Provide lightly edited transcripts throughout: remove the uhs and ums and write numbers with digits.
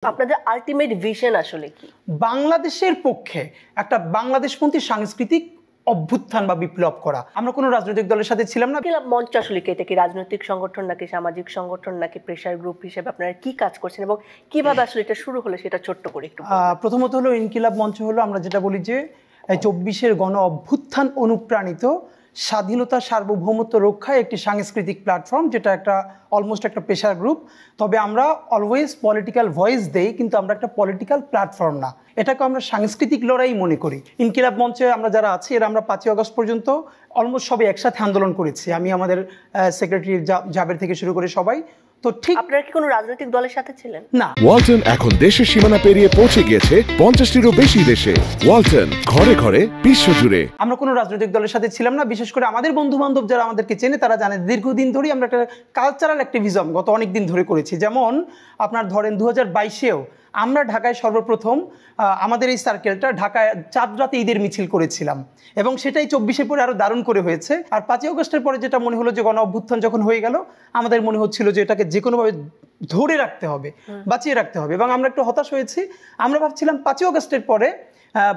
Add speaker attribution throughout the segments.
Speaker 1: আপনাদের ultimate vision আসলে কি?
Speaker 2: বাংলাদেশের পক্ষে একটা বাংলাদেশপন্থী সাংস্কৃতিক অভ্যুত্থান বা বিপ্লব করা। আমরা কোনো রাজনৈতিক দলের সাথে ছিলাম না।
Speaker 1: ইনকিলাব মঞ্চ আসলে কি? এটা কি রাজনৈতিক সংগঠন নাকি সামাজিক সংগঠন নাকি প্রেশার গ্রুপ হিসেবে আপনারা কি কাজ করছেন এবং কিভাবে আসলে এটা শুরু হলো সেটা ছোট্ট করে একটু
Speaker 2: প্রথমত হলো ইনকিলাব মঞ্চ হলো আমরা যেটা বলি যে 24-এর গণ অভ্যুত্থান অনুপ্রাণিত স্বাধীনতা সার্বভৌমত্ব রক্ষায় একটি সাংস্কৃতিক প্ল্যাটফর্ম, যেটা একটা অলমোস্ট একটা প্রেশার গ্রুপ। তবে আমরা অলওয়েজ পলিটিক্যাল ভয়েস দেই, কিন্তু আমরা একটা পলিটিক্যাল প্ল্যাটফর্ম না। এটাকে আমরা সাংস্কৃতিক লড়াই মনে করি। ইনকিলাব মঞ্চে আমরা যারা আছি এরা আমরা 5ই আগস্ট পর্যন্ত অলমোস্ট সবাই একসাথে আন্দোলন করেছি। আমি আমাদের সেক্রেটারি জাবের থেকে শুরু করে সবাই। তো ঠিক
Speaker 1: আপনারা কি কোনো রাজনৈতিক দলের সাথে ছিলেন?
Speaker 2: না।
Speaker 3: ওয়ালটন এখন দেশের সীমানা পেরিয়ে পৌঁছে গিয়েছে 50টিরও বেশি দেশে। ওয়ালটন, ঘরে ঘরে বিশ্বজুড়ে।
Speaker 2: আমরা কোনো রাজনৈতিক দলের সাথে ছিলাম না। বিশেষ করে আমাদের বন্ধু বান্ধব যারা আমাদেরকে চেনে তারা জানে দীর্ঘদিন ধরেই আমরা একটা কালচারাল অ্যাক্টিভিজম গত অনেক দিন ধরে করেছি। যেমন আপনার ধরেন 2022-এও আমরা ঢাকায় সর্বপ্রথম আমাদের এই সার্কেলটা ঢাকায় চাঁদ রাতে ঈদের মিছিল করেছিলাম, এবং সেটাই 24-এ পরে আরো দারুণ করে হয়েছে। আর 5ই আগস্টের পরে যেটা মনে হলো যে গণ অভ্যুত্থান যখন হয়ে গেল, আমাদের মনে হচ্ছিল যে এটাকে যে কোনোভাবে ধরে রাখতে হবে, বাঁচিয়ে রাখতে হবে, এবং আমরা একটু হতাশ হয়েছি। আমরা ভাবছিলাম 5ই আগস্টের পরে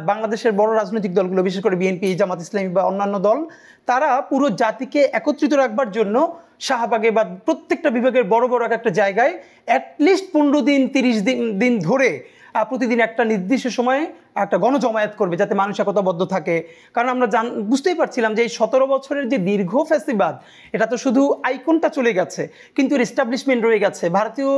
Speaker 2: বাংলাদেশের বড় রাজনৈতিক দলগুলো, বিশেষ করে বিএনপি, জামাত ইসলামী বা অন্যান্য দল, তারা পুরো জাতিকে একত্রিত রাখবার জন্য শাহবাগে বা প্রত্যেকটা বিভাগের বড় বড় একটা জায়গায় অ্যাটলিস্ট 15 দিন 30 দিন ধরে প্রতিদিন একটা নির্দিষ্ট সময়ে একটা গণজমায়েত করবে, যাতে মানুষ একতাবদ্ধ থাকে। কারণ আমরা বুঝতেই পারছিলাম যে এই 17 বছরের যে দীর্ঘ ফ্যাসিবাদ, এটা তো শুধু আইকনটা চলে গেছে, কিন্তু এর এস্টাবলিশমেন্ট রয়ে গেছে। ভারতীয়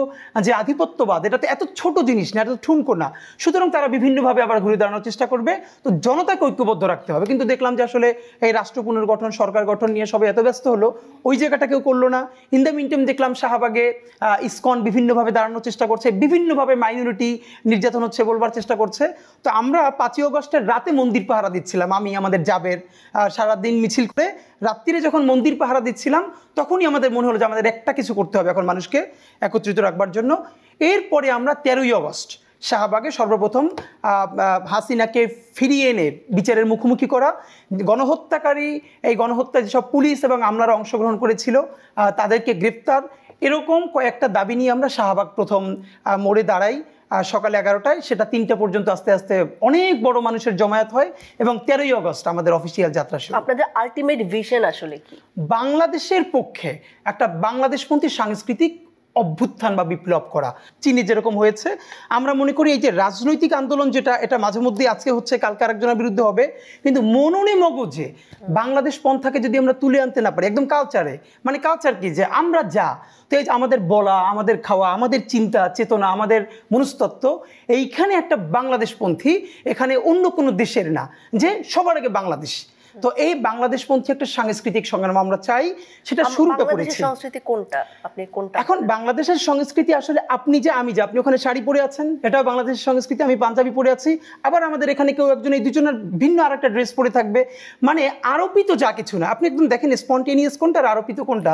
Speaker 2: যে আধিপত্যবাদ, এটা তো এত ছোট জিনিস না, এত ঠুনকো না। সুতরাং তারা বিভিন্নভাবে আবার ঘুরে দাঁড়ানোর চেষ্টা করবে। তো জনতাকে ঐক্যবদ্ধ রাখতে হবে। কিন্তু দেখলাম যে আসলে এই রাষ্ট্র পুনর্গঠন, সরকার গঠন নিয়ে সবাই এত ব্যস্ত হলো, ওই জায়গাটা কেউ করলো না। ইন দ্য মিনটাইম দেখলাম শাহবাগে ইসকন বিভিন্নভাবে দাঁড়ানোর চেষ্টা করছে, বিভিন্নভাবে মাইনরিটি নির্যাতন হচ্ছে বলবার চেষ্টা করছে। তো আমরা 5ই আগস্টের রাতে মন্দির পাহারা দিচ্ছিলাম, আমি আমাদের জাবের সারাদিন মিছিল করে রাত্রিরে যখন মন্দির পাহারা দিচ্ছিলাম, তখনই আমাদের মনে হলো যে আমাদের একটা কিছু করতে হবে এখন মানুষকে একত্রিত রাখবার জন্য। এরপরে আমরা 13ই আগস্ট শাহবাগে সর্বপ্রথম হাসিনাকে ফিরিয়ে এনে বিচারের মুখোমুখি করা, গণহত্যাকারী, এই গণহত্যা যেসব পুলিশ এবং আমলারা অংশগ্রহণ করেছিল তাদেরকে গ্রেপ্তার, এরকম কয়েকটা দাবি নিয়ে আমরা শাহবাগ প্রথম মোড়ে দাঁড়াই সকাল 11টায়। সেটা 3টা পর্যন্ত আস্তে আস্তে অনেক বড় মানুষের জমায়েত হয়, এবং 13ই আগস্ট আমাদের অফিসিয়াল যাত্রা শুরু।
Speaker 1: আপনাদের আলটিমেট ভিশন আসলে কি?
Speaker 2: বাংলাদেশের পক্ষে একটা বাংলাদেশপন্থী সাংস্কৃতিক অভ্যুত্থান বা বিপ্লব করা। চীনে যেরকম হয়েছে, আমরা মনে করি এই যে রাজনৈতিক আন্দোলন যেটা, এটা মাঝে মধ্যে আজকে হচ্ছে কালকে আরেকজনের বিরুদ্ধে হবে, কিন্তু মননে মগজে বাংলাদেশ পন্থাকে যদি আমরা তুলে আনতে না পারি একদম কালচারে, মানে কালচার কি, যে আমরা যা, তো এই আমাদের বলা, আমাদের খাওয়া, আমাদের চিন্তা চেতনা, আমাদের মনস্তত্ত্ব, এইখানে একটা বাংলাদেশপন্থী, এখানে অন্য কোনো দেশের না, যে সবার আগে বাংলাদেশ। তো এই বাংলাদেশপন্থী একটা সাংস্কৃতিক সংগ্রাম আমরা চাই, সেটা শুরুটা করেছি।
Speaker 1: সংস্কৃতি কোনটা? আপনি কোনটা?
Speaker 2: এখন বাংলাদেশের সংস্কৃতি আসলে আপনি যে আমি যে, আপনি ওখানে শাড়ি পরে আছেন, এটাও বাংলাদেশের সংস্কৃতি, আমি পাঞ্জাবি পরে আছি, আবার আমাদের এখানে কেউ একজন, এই দুজনের ভিন্ন আর একটা ড্রেস পরে থাকবে। মানে আরোপিত যা কিছু না, আপনি একদম দেখেন স্পন্টেনিয়াস কোনটা আর আরোপিত কোনটা।